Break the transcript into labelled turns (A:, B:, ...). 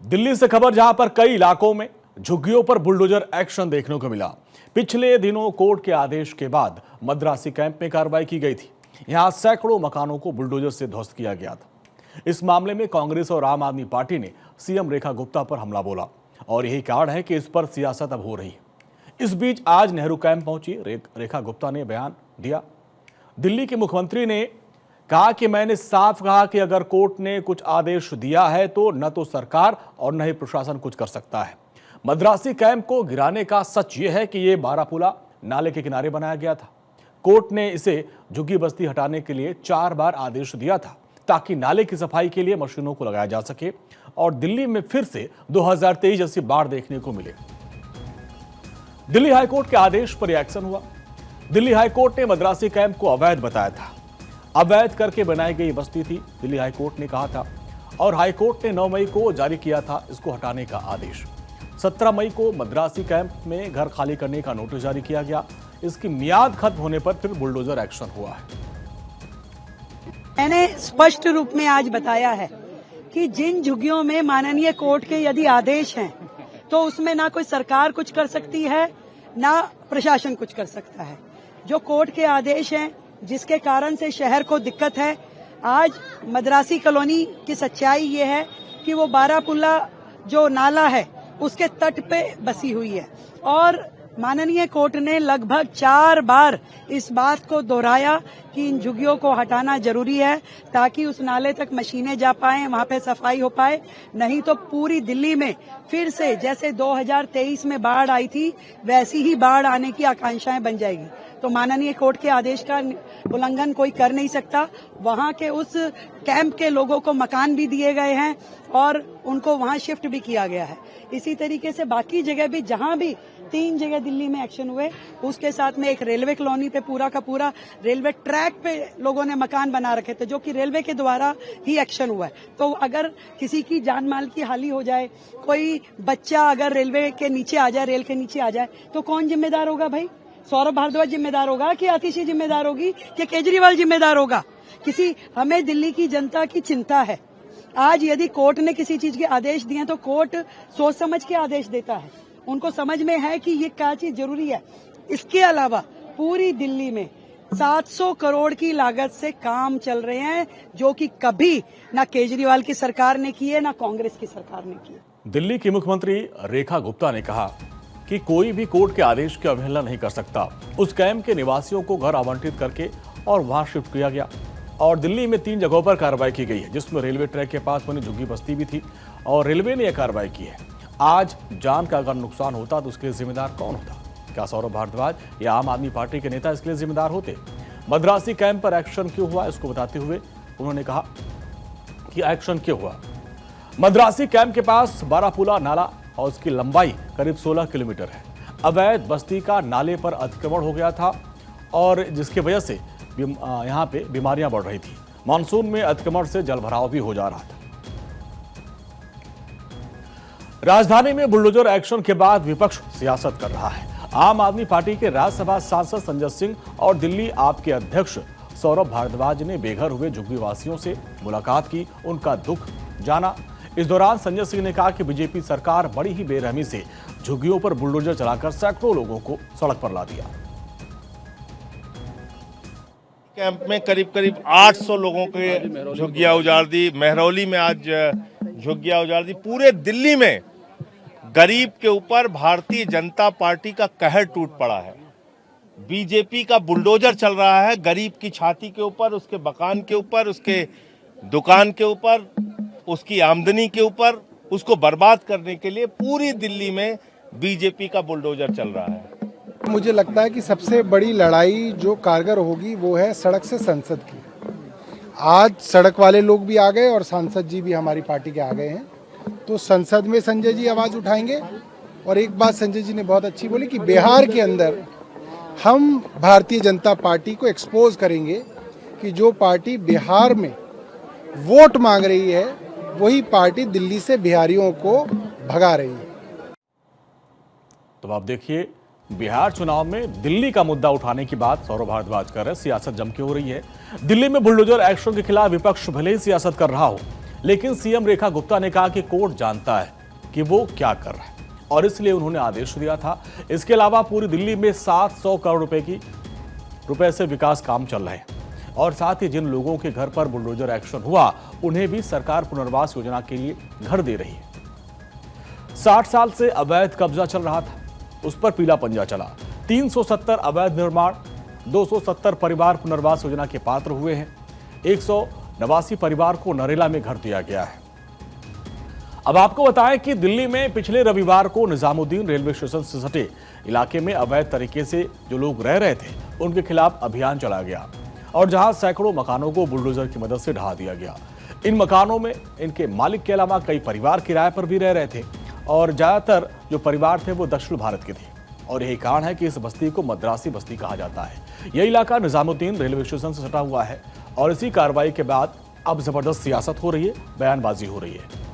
A: दिल्ली से खबर जहां पर कई इलाकों में झुग्गियों पर बुलडोजर एक्शन देखने को मिला। पिछले दिनों कोर्ट के आदेश के बाद मद्रासी कैंप में कार्रवाई की गई थी। यहां सैकड़ों मकानों को बुलडोजर से ध्वस्त किया गया था। इस मामले में कांग्रेस और आम आदमी पार्टी ने सीएम रेखा गुप्ता पर हमला बोला और यही कारण है कि इस पर सियासत अब हो रही है। इस बीच आज नेहरू कैंप पहुंची रेखा गुप्ता ने बयान दिया। दिल्ली के मुख्यमंत्री ने कहा कि मैंने साफ कहा कि अगर कोर्ट ने कुछ आदेश दिया है तो न तो सरकार और न ही प्रशासन कुछ कर सकता है। मद्रासी कैंप को गिराने का सच ये है कि ये बारापुला नाले के किनारे बनाया गया था। कोर्ट ने इसे झुग्गी बस्ती हटाने के लिए 4 बार आदेश दिया था ताकि नाले की सफाई के लिए मशीनों को लगाया जा सके और दिल्ली में फिर से 2023 जैसी बाढ़ देखने को मिले। दिल्ली हाईकोर्ट के आदेश पर एक्शन हुआ। दिल्ली हाईकोर्ट ने मद्रासी कैंप को अवैध बताया था। अवैध करके बनाई गई बस्ती थी, दिल्ली हाईकोर्ट ने कहा था, और हाईकोर्ट ने 9 मई को जारी किया था इसको हटाने का आदेश। 17 मई को मद्रासी कैंप में घर खाली करने का नोटिस जारी किया गया। इसकी मियाद खत्म होने पर फिर बुलडोजर एक्शन हुआ है।
B: मैंने स्पष्ट रूप में आज बताया है कि जिन झुग्गियों में माननीय कोर्ट के यदि आदेश हैं तो उसमें ना कोई सरकार कुछ कर सकती है ना प्रशासन कुछ कर सकता है। जो कोर्ट के आदेश हैं जिसके कारण से शहर को दिक्कत है, आज मद्रासी कॉलोनी की सच्चाई ये है कि वो बारापुला जो नाला है उसके तट पे बसी हुई है और माननीय कोर्ट ने लगभग 4 बार इस बात को दोहराया कि इन झुग्गियों को हटाना जरूरी है ताकि उस नाले तक मशीनें जा पाएं, वहां पे सफाई हो पाए। नहीं तो पूरी दिल्ली में फिर से जैसे 2023 में बाढ़ आई थी वैसी ही बाढ़ आने की आकांक्षाएं बन जाएगी। तो माननीय कोर्ट के आदेश का उल्लंघन कोई कर नहीं सकता। वहां के उस कैंप के लोगों को मकान भी दिए गए हैं और उनको वहां शिफ्ट भी किया गया है। इसी तरीके से बाकी जगह भी, जहां भी 3 जगह दिल्ली में एक्शन हुए, उसके साथ में एक रेलवे कॉलोनी पे पूरा का पूरा रेलवे ट्रैक पे लोगों ने मकान बना रखे थे जो कि रेलवे के द्वारा ही एक्शन हुआ है। तो अगर किसी की जान माल की हानि हो जाए, कोई बच्चा अगर रेलवे के नीचे आ जाए, रेल के नीचे आ जाए, तो कौन जिम्मेदार होगा भाई? सौरभ भारद्वाज जिम्मेदार होगा कि आतिशी जिम्मेदार होगी कि केजरीवाल जिम्मेदार होगा? हमें दिल्ली की जनता की चिंता है। आज यदि कोर्ट ने किसी चीज के आदेश दिए तो कोर्ट सोच समझ के आदेश देता है। उनको समझ में है कि ये क्या चीज जरूरी है। इसके अलावा पूरी दिल्ली में 700 करोड़ की लागत से काम चल रहे हैं जो कि कभी ना केजरीवाल की सरकार ने किए ना कांग्रेस की सरकार ने किए।
A: दिल्ली की मुख्यमंत्री रेखा गुप्ता ने कहा कि कोई भी कोर्ट के आदेश की अवहेलना नहीं कर सकता। उस कैंप के निवासियों को घर आवंटित करके और वहां शिफ्ट किया गया और दिल्ली में 3 जगहों पर कार्रवाई की गई है जिसमें रेलवे ट्रैक के पास बनी झुग्गी बस्ती भी थी और रेलवे ने यह कार्रवाई की है। आज जान का अगर नुकसान होता तो उसके लिए जिम्मेदार कौन होता? क्या सौरभ भारद्वाज या आम आदमी पार्टी के नेता इसके लिए जिम्मेदार होते? मद्रासी कैंप पर एक्शन क्यों हुआ, इसको बताते हुए उन्होंने कहा कि एक्शन क्यों हुआ। मद्रासी कैंप के पास बारापुला नाला और उसकी लंबाई करीब 16 किलोमीटर है। अवैध बस्ती का नाले पर अतिक्रमण हो गया था और जिसकी वजह से यहाँ पे बीमारियां बढ़ रही थी। मानसून में अतिक्रमण से जलभराव भी हो जा रहा था। राजधानी में बुलडोजर एक्शन के बाद विपक्ष सियासत कर रहा है। आम आदमी पार्टी के राज्यसभा सांसद संजय सिंह और दिल्ली आप के अध्यक्ष सौरभ भारद्वाज ने बेघर हुए झुग्गी वासियों से मुलाकात की, उनका दुख जाना। इस दौरान संजय सिंह ने कहा कि बीजेपी सरकार बड़ी ही बेरहमी से झुग्गियों पर बुलडोजर चलाकर सैकड़ों लोगों को सड़क पर ला दिया।
C: कैंप में करीब 800 लोगों के झुग्गियां उजाड़ दी। महरौली में आज झुग्गियां उजाड़ दी। पूरे दिल्ली में गरीब के ऊपर भारतीय जनता पार्टी का कहर टूट पड़ा है। बीजेपी का बुलडोजर चल रहा है गरीब की छाती के ऊपर, उसके मकान के ऊपर, उसके दुकान के ऊपर, उसकी आमदनी के ऊपर। उसको बर्बाद करने के लिए पूरी दिल्ली में बीजेपी का बुलडोजर चल रहा है।
D: मुझे लगता है कि सबसे बड़ी लड़ाई जो कारगर होगी वो है सड़क से संसद की। आज सड़क वाले लोग भी आ गए और सांसद जी भी हमारी पार्टी के आ गए हैं, तो संसद में संजय जी आवाज उठाएंगे। और एक बात संजय जी ने बहुत अच्छी बोली कि बिहार के अंदर हम भारतीय जनता पार्टी को एक्सपोज करेंगे कि जो पार्टी बिहार में वोट मांग रही है वही पार्टी दिल्ली से बिहारियों को भगा रही है।
A: तो आप देखिए, बिहार चुनाव में दिल्ली का मुद्दा उठाने की बात सौरभ भारद्वाज कर रहे हैं। सियासत जम के हो रही है। दिल्ली में बुलडोजर एक्शन के खिलाफ विपक्ष भले ही सियासत कर रहा हो, लेकिन सीएम रेखा गुप्ता ने कहा कि कोर्ट जानता है कि वो क्या कर रहा है और इसलिए उन्होंने आदेश दिया था। इसके अलावा पूरी दिल्ली में 700 करोड़ रुपए से विकास काम चल रहे हैं और साथ ही जिन लोगों के घर पर बुलडोजर एक्शन हुआ उन्हें भी सरकार पुनर्वास योजना के लिए घर दे रही है। 60 साल से अवैध कब्जा चल रहा था, उस पर पीला पंजा चला। 370 अवैध निर्माण, 270 परिवार पुनर्वास योजना के पात्र हुए हैं। 189 परिवार को नरेला में घर दिया गया है। अब आपको बताएं कि दिल्ली में पिछले रविवार को निजामुद्दीन रेलवे स्टेशन से सटे इलाके में अवैध तरीके से जो लोग रह रहे थे उनके खिलाफ अभियान चलाया गया और जहां सैकड़ों मकानों को बुलडोजर की मदद से ढहा दिया गया। इन मकानों में इनके मालिक के अलावा कई परिवार किराए पर भी रह रहे थे और ज्यादातर जो परिवार थे वो दक्षिण भारत के थे और यही कारण है कि इस बस्ती को मद्रासी बस्ती कहा जाता है। यह इलाका निजामुद्दीन रेलवे स्टेशन से सटा हुआ है और इसी कार्रवाई के बाद अब जबरदस्त सियासत हो रही है, बयानबाजी हो रही है।